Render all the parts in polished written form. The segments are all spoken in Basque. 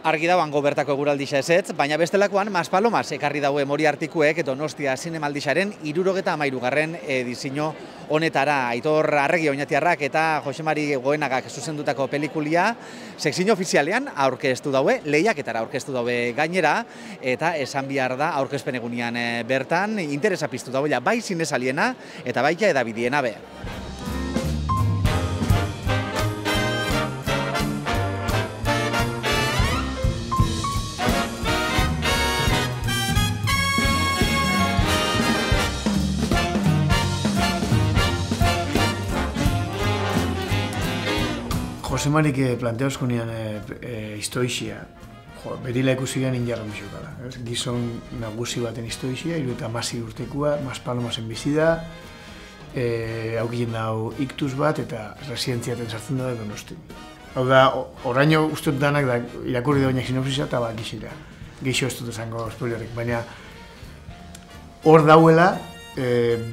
Argi dauango bertako eguraldixa ezetz, baina bestelakoan Maspalomas ekarri daue Moriartikuek Donostia Zinemaldixaren 73. Edizio honetara. Aitor Arregi Oñatiarrak eta Jose Mari Goenagak zuzendutako pelikulia sekzio ofizialean aurkeztu daue, lehiaketara aurkeztu daue gainera, eta esan behar da aurkezpen egunean bertan interesa piztu dauela bai zinesaliena eta baita edabidiena be. Jose Marik planteauzko nian historixia, berila ikusi gehan injarra misokala. Gizon nagusi baten historixia, 76 urtekua, Maspalomasen bizi da, haukien dau iktus bat eta residentziaten sartzen da Donosti. Hau da, oraino uste dut danak da irakurri da oinak sinopsisa eta bakizira. Geixo ez dut esango spoilerrik, baina hor dauela,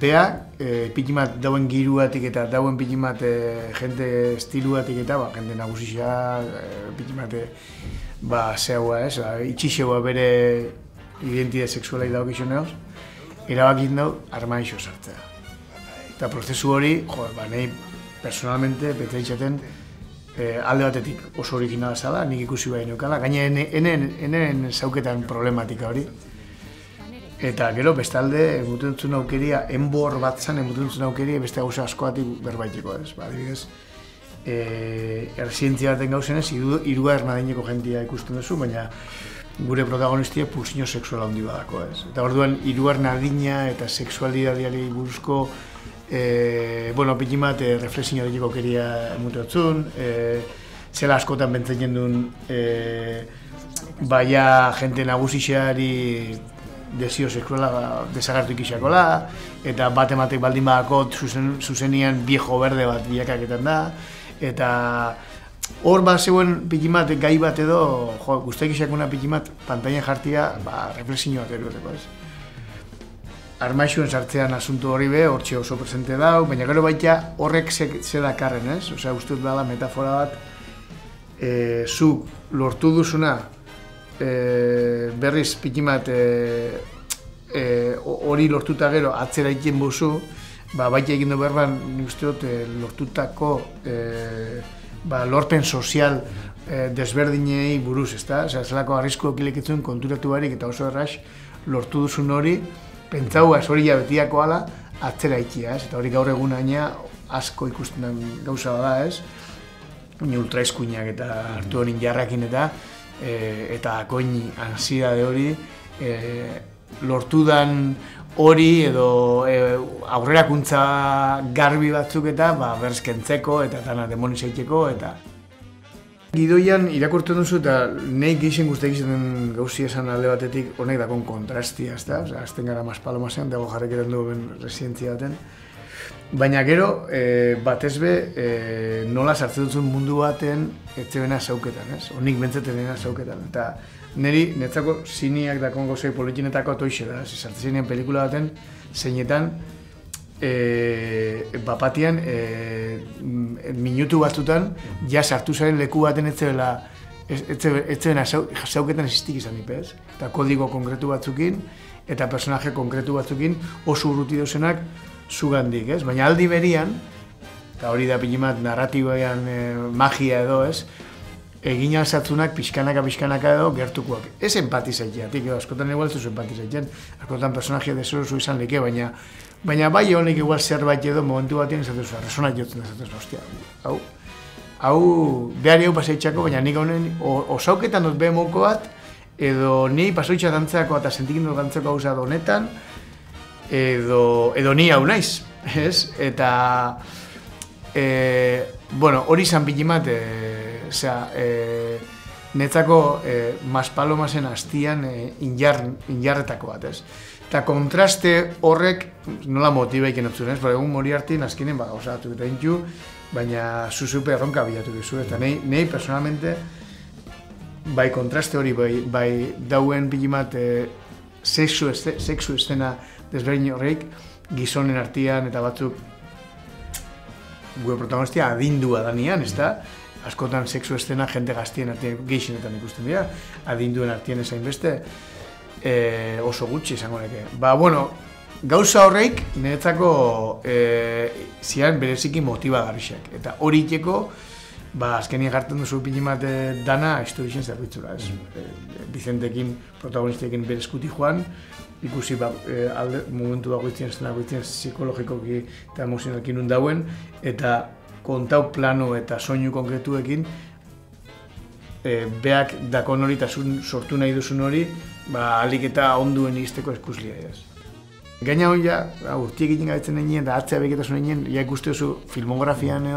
bea, pikimat dauen giruatik eta dauen pikimat jente estiluatik eta jente nagusisa pikimat zehaua ez, itxixeua bere identitate sexualai dago gizoneoz, erabakit dau armaixo sartzea. Eta prozesu hori, nahi personalmente bete ditzaten alde batetik oso originala zala, nik ikusi bai neukala, gaina enen zauketan problematika hori. Eta gero, bestalde, emutentzun aukeria, enbor bat zan, emutentzun aukeria, beste gauza askoatik berbaiteko ez. Adibidez, erzientzia baten gauzenez, irua ernadineko jentia ikusten duzu, baina gure protagonistia pulsio sexuala handi badako ez. Eta orduan, irua ernadina eta sexualidadiari buruzko, pikimat, reflexio horretiko aukeria emutentzun, zela askotan bentzen jendun, baina jente nagusixeari desio sexuala desagertu ikisakola, eta bat-ematek baldin badako zuzenian viejo berde bat bilakaketan da, eta hor bat zegoen pikimat gai bat edo, guztiak isakuna pikimat pantailan jartia, reflexio bat eroteko ez. Armaixuen sartzean asuntu hori be, hortxe oso presente dau, baina gero baita horrek ze dakarren ez, osea, uste dut dala metafora bat, zuk lortu duzuna, berriz pikimat hori lortuta gero atzera egiten bozu, baita egin du berban nik uste dut lortutako lorpen sozial desberdinei buruz, ezta? Zelako arrisku okilekitzuen konturatu barik eta oso erraz lortu duzun hori, pentsaua ez hori jabetiako ala atzera egitea, eta hori gaur egun aina asko ikusten den gauza bada ez, ultraeskuinak eta hartu honin jarrakin eta koini ansiedade hori lortudan hori edo aurrerakuntza garbi batzuk eta berzkentzeko eta dana demonizaiteko eta gidoian irakurtzen duzu eta nahi geixen guztiak izaten gauzi esan alde batetik honek dakon kontrastia, ezta? Azten gara Maspalomasen, dago jarreketan dugu residentzia baten. Baina gero, batez be, nola sartzen dutzen mundu baten etzebena zauketan, ez? Honik bentzetenena zauketan. Eta niri, netzako ziniak dakon gozei politinetako atoixe da, sartzen zinean pelikula baten, zeinetan, bapatian, minutu batzutan, ja sartu zaren leku baten etzebena zauketan existik izan ipez. Eta kodigo konkretu batzukin, eta personaje konkretu batzukin, oso urruti dauzenak, zugandik, ez? Baina aldi berian, eta hori da pikimat narratiboan magia edo, ez? Egin alzatzunak pixkanaka edo gertukoak. Ez empatizaiteatik, askotan igual ez empatizaitzen, askotan personajea deseroso izan leke, baina bai honek igual zerbait edo momentu batien ez dut, resonat jotzen ez dut, ostia, hau behari hau pasaitxako, baina nik honen osauketan dut behemoko bat, edo ni pasoitxa dantzako eta sentikin dut dantzako hauza honetan, edo ni hau naiz, ez? Eta, hori izan pikimat, netzako Maspalomasen hastian injarretako bat, ez? Eta kontraste horrek nola motibaik enotzun, ez? Egun Moriartin azkenen gauza batzuk eta intxu, baina zuzupe erronka bilatu duzu, eta nahi personalmente, bai kontraste hori, bai dauen pikimat sexu estena desberdin horreik, gizonen artean eta batzuk gure protagonistia adindua danian, ez da? askotan sexu estena jende gaztien artean, gehienetan ikusten dira, adinduen artean ezain beste, oso gutxi izango neke. Bueno, gauza horreik niretzako zian bereziki motibagarriak. Eta hori iteko, azkenien jartzen duzu pinimat dana historien zerbitzura. Vicentekin, protagonistekin bere eskuti joan, ikusi momentu bagoitzien, estena bagoitzien psikologikoki eta emozionalki nun dauen, eta kontau plano eta soinu konkretuekin beak dakon hori eta sortu nahi duzun hori alik eta onduen izteko eskuslia ez. Gaina hori urtiek egin gabetzen nenien eta atzea beketasun nenien, ikuste duzu filmografian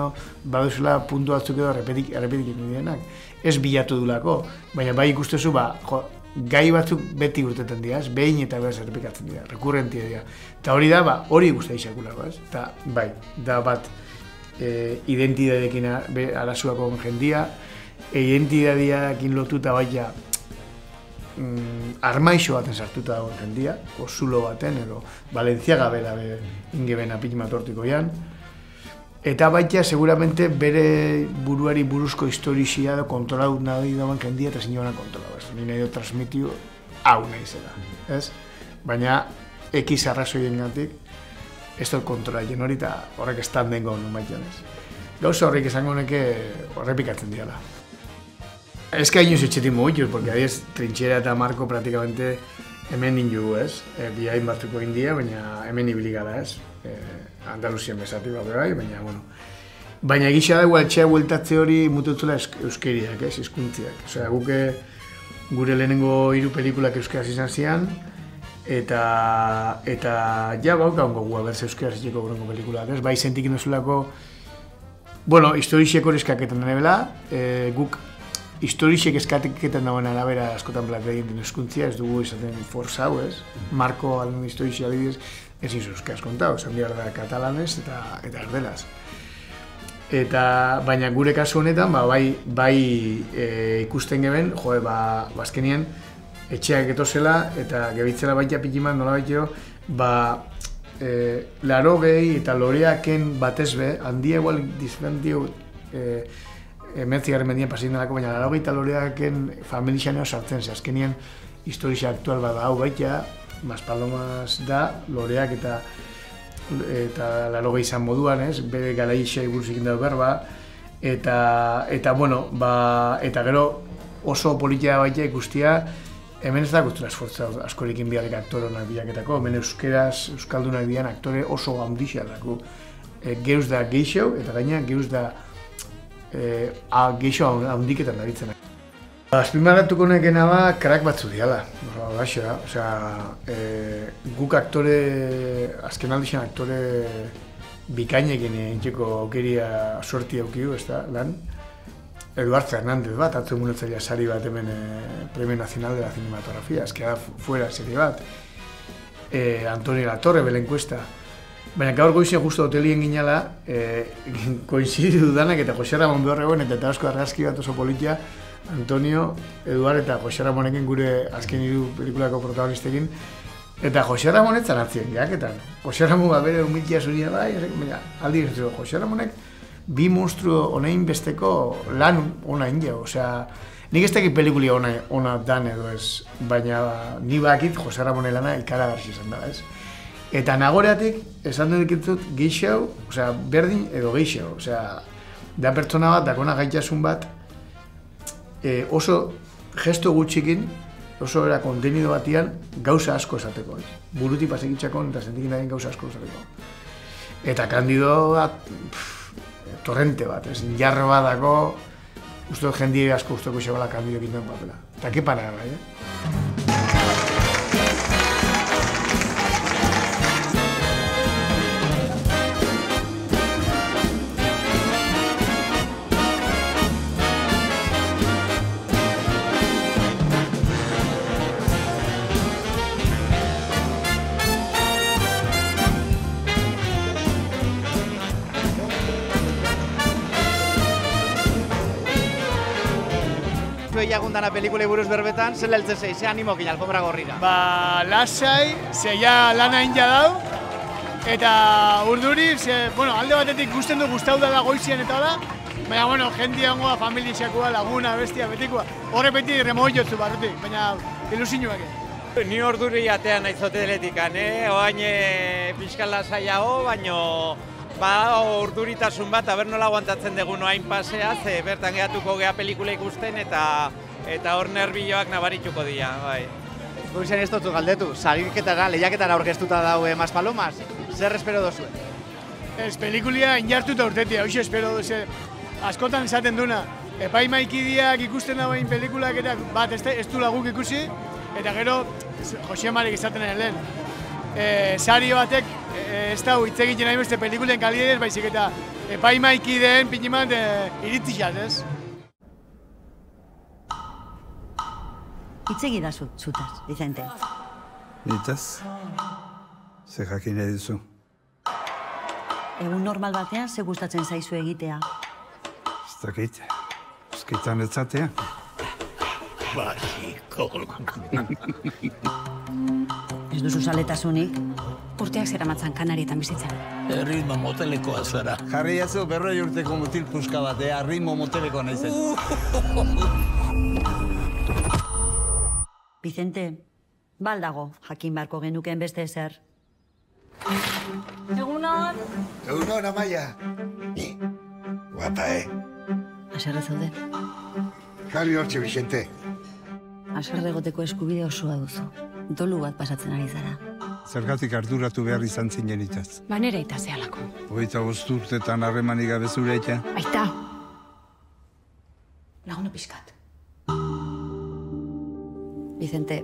baduzela puntu batzuk edo errepetik denak. Ez bilatu dulako, baina bai ikuste duzu gai batzuk beti urtetan dira, behin eta behar errepikatzen dira, rekurrentia dira. Eta hori da, hori guztia isakulako, ez? Eta bai, da bat identidadekin arazuako jendia, identidadeakin lotuta baita armaixo baten sartuta dagoen jendia, zulo baten, edo Balenciaga bera ingeben apilmatortikoian. Eta baita, seguramente, bere buruari buruzko historizia edo kontrolau nahi dagoen jendia eta zinioan kontrolau. Ni nahi do transmitiu hau nahi zela, ez? Baina, ekiz arrazoien gatik, ez dut kontrolaien hori eta horrek estan dengo non baitean ez. Gauza horrek esango neke horrepikatzen diala. Ez que hain etxetik mugituz, porque adiez Trinchera eta Marco praktikamente hemen nindu ez. Bihain batzuko india, baina hemen ibili gara ez. Andaluzien bezati bat bai, baina bueno. Baina egisa dago altxea bueltatze hori mututzula euskeriak ez, hizkuntziak. Osea, guke gure lehenengo 3 pelikulak euskaraz izan zian, eta ja baukaungo gua berze euskaraz itxeko bronko pelikulak ez. Bai sentik inozulako, bueno, historixek hori eskaketan nebela, guk historixek eskaketan dagoen arabera askotan plate egin den euskuntzia, ez dugu izaten forza hau ez. Marko alden historixia adibidez, ez izo euskaraz kontau, esan behar da katalanez eta erdelaz. Baina gure kasu honetan, bai ikusten geben, azkenien etxeak etozela eta gebitzela baita pikiman nola baitio, laro gehi eta loreaken batezbe, handia igual dizbendio emertzigarren mendian pasien delako, baina laro gehi eta loreaken familixaneo sartzen ze, azkenien historia aktual bada hau baita, Maspalomas da, loreak eta laro gehi izan moduan, ez? Bere garaixea iburzikin dago berba, eta bueno, eta gero oso politia baita ikustia, hemen ez da guztura esfortza askorikin biarek aktore honak bilaketako, hemen euskaldunak dian aktore oso handixea dako. Geuz da geixo, eta gaina geuz da geixo handiketan dabitzen. Azpimarratuko nekena karak batzu diala, guk aktore, azken aldixen aktore bikainekin egiteko aukeria sorti aukidu, ez da, lan. Eduard Fernández bat, atzo emunetzaria sari bat hemen Premio Nacional de la Cinematografia, ez queda fuera serie bat. Antonio Latorre, Belén Cuesta. Baina gaur goizien justo hotelien ginala, koinziditu danak eta Jose Ramon Behorregon eta asko argazki bat oso politia, Antonio, Eduard eta Jose Ramonekin gure azken 3 pelikulako protagonistekin. Eta Jose Ramon etzan hartzien gehaketan. Jose Ramon bere humiltia zuria bai, aldi giztu, Jose Ramonek bi monstru honein besteko lan ona indio. Osea, nik ez dakit pelikulia ona dan edo ez, baina ni bakit Jose Ramone lana ikaragarri izan da, ez? Eta nagoreatik, esan dut geixau, osea, berdin edo geixau. Osea, da pertsona bat, dakona gaitasun bat, oso gesto gutxikin, oso era kontenido batian gauza asko esateko. Buruti pasekitzakon eta sentikin egin gauza asko esateko. Eta Kandido torrente bat, jarro bat dako, uste jendie asko usteko xabala Kandido ekin duen papela. Eta ke panara, Jagundana pelikulei buruz berbetan, zer leltzen zei, ze animokin alfombra gorrira? Lasai, ze ja lana inja dau, eta urduri, alde batetik guztien du guztau dela goizien eta da, Baina, bueno, jendia ongoa, familixakoa, laguna, bestia, betikoa. Horre beti remoiotzu barrutik, baina ilusinuak. Ni orduri jatean naiz hoteletikan, oain pixkala zaiago, baino orduritasun bat, aber nola aguantatzen dugun hain paseaz, bertan gehatuko gea pelikula ikusten eta hor nervioak nabarituko dira, bai. Goizen ez dutzu galdetu, sagiketara, lehiaketara aurkeztuta daue Maspalomas, zer espero dozu? Ez, pelikulia injartuta urtetia, hoxe espero duze. Askotan esaten duna, epaimaikideak ikusten dagoen pelikulak eta bat ez du laguk ikusi, eta gero Jose Marik esaten lehen. Sari batek ez da hitz egiten nahi beste pelikulen kalidez, baizik eta epaimaikideen pinimat iritzixaz, ez? Hitz egida zutaz, Vicente. Nitaz? Ze jakin nahi duzu? Egun normal batean, ze gustatzen zaizu egitea? Ez dakit, eskitan etzatea. Basiko. Ez duzu zaletasunik? Urteak zeramatzan Kanarietan bizitzen. Erritmo motelekoa zara. Jarri jazu 40 urteko mutil puska batea, ritmo moteleko naizen. Vicente, baldago, jakin barko genukeen beste ezer. Egunon! Egunon, Amaia. Guapa, Haserre zaude. Jarri hortxe, Vicente. Haserre egoteko eskubide osoa duzu. Dolu bat pasatzen ari zara. Zergatik arduratu behar izan zinen itaz. Banera eta zehalako. 25 urtetan harremanik gabe zure eta. Aita! Laguno pixkat. Vicente,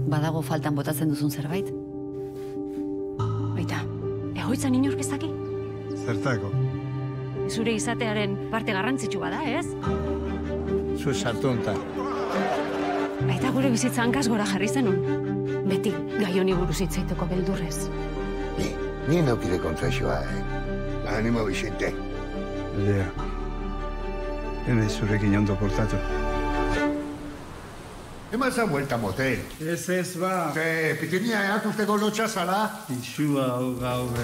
badago faltan botatzen duzun zerbait? Aita, egoitzan inork ezaki? Zertako? Zure izatearen parte garrantzitsu bada, ez? Zu sartu hontan. Aita gure bizitza hankaz gora jarri zenun. Beti, gai honi buruz hitz egiteko beldurrez. Ni naukide kontraixoa, Animo, Vicente. Lea. Enaiz zurekin ondo portatu. Eman zan vuelta motel. Ez, ba. Pitinia, hartuzteko lotxa zara? Ixua hau gaur,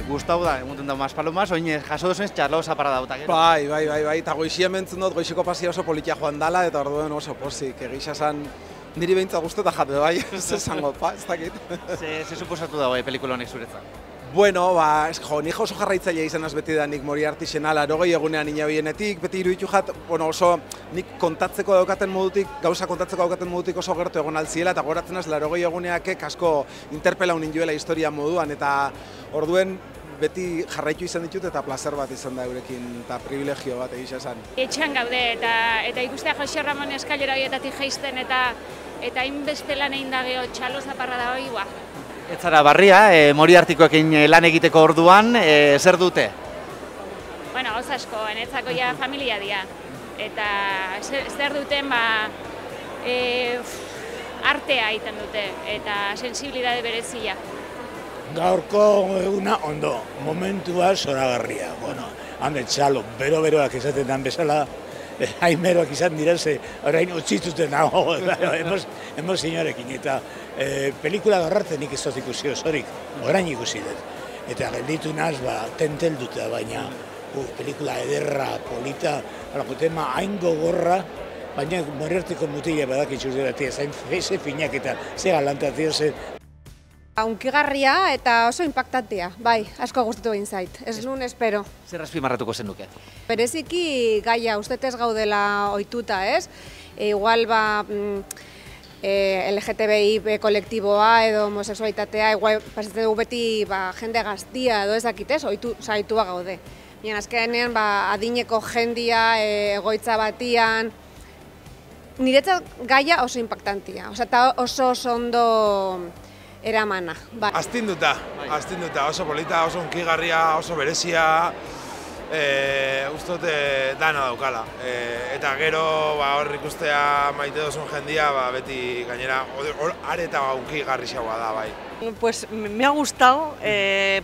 Gustau da, egunten dago Maspalomas, oin jaso duzen txarlo zaparra dauta, gero? Bai, eta goizien mentzun dut goiziko pasia oso politia joan dala, eta orduen oso pozik, egisa zan niri behintzat guztu eta jate, bai, ez esango, ez dakit. Ze suposatu dago pelikula honek zuretzat? Bueno, nik oso jarraitzaile izanaz beti da nik Moriartixena, 80 egunean inabienetik, beti iruditu jat, oso nik kontatzeko daukaten modutik, gauza kontatzeko daukaten modutik oso gertu egon altziela, eta goratzen az, 80 eguneak asko interpela unin joela historia moduan, eta orduen beti jarraitu izan ditut eta plazer bat izan da eurekin, eta privilegio bat egisa esan. Etxean gaude eta ikustea Jose Ramon eskailera horietatik jaisten eta hainbeste lan egin da geho txalo zaparra da hori, Ez zara barria, Moriartikoekin lan egiteko orduan, zer dute? Bueno, gauza asko, enetzako ja familia dira. Eta zer duten, artea egiten dute, eta sensibilidade berezia. Gaurko eguna ondo, momentua zoragarria. Bueno, hande txalo, bero-beroak izaten dan bezala, haimeroak izan dira, ze orain utzituten nago, emozioarekin. Eta pelikula garrartzen nik ez dut ikusi osorik, orain ikusi dut. Eta gelditu naz, tentelduta, baina pelikula ederra, polita, alako tema hain gogorra, baina Moriartiko mutila badakitzu dira, zain ze finak eta ze galantatia zen. Hunkigarria eta oso impactantea, bai, asko gustatu egin zait, ez nun espero. Zer azpimarratuko zenuke? Bereziki gaia ustez gaudela ohituta, ez? Igual LGTBI kolektiboa edo homosexualitatea, igual pasatzen dugu beti jende gaztia edo ezakitez, zaitua gaude. Baina azkenean adineko jendia, egoitza batian, niretzat gaia oso impactantia, eta oso ondo eramana. Astinduta, oso polita, oso hunkigarria, oso berezia, uste dut dana daukala. Eta gero hor ikustea maite duzun jendia, beti gainera areta hunkigarri xaua da, bai. Pues me ha gustado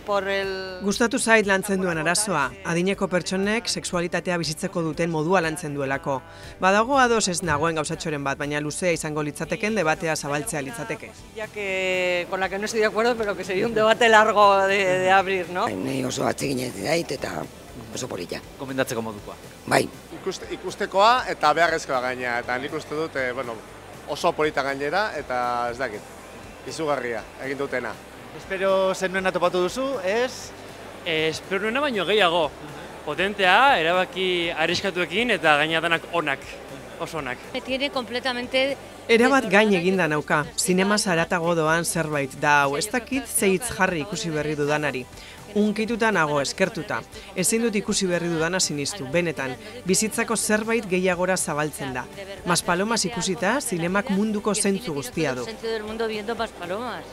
por el... Gustatu zait lantzen duen arazoa, adineko pertsonek sexualitatea bizitzeko duten modua lantzen duelako. Badago ados ez nagoen gauzatxoren bat, baina luzea izango litzateken debatea zabaltzea litzateke. Ya que con la que no estoy de acuerdo, pero que sería un debate largo de abrir, ¿no? Ni oso atsegin ez dait eta oso polita. Komendatzeko modukoa. Bai. Ikustekoa eta beharrezkoa gaina, eta nik uste dut oso polita gainera eta ez dakit. Izugarria, egin dutena. Espero zenuena topatu duzu, ez? Espero nuena baino gehiago. Potentea, erabaki arriskatuekin eta gaina danak onak, oso onak. Tiene completamente... Erabat gain eginda nauka, zinemaz haratago doan zerbait da hau, ez dakit zeitz jarri ikusi berri dudanari. Unkituta nago eskertuta, ezin dut ikusi berri dudana sinistu, benetan, bizitzako zerbait gehiagora zabaltzen da. Maspalomas ikusita, zinemak munduko zentzu guztia du. Del mundo viendo Maspalomas.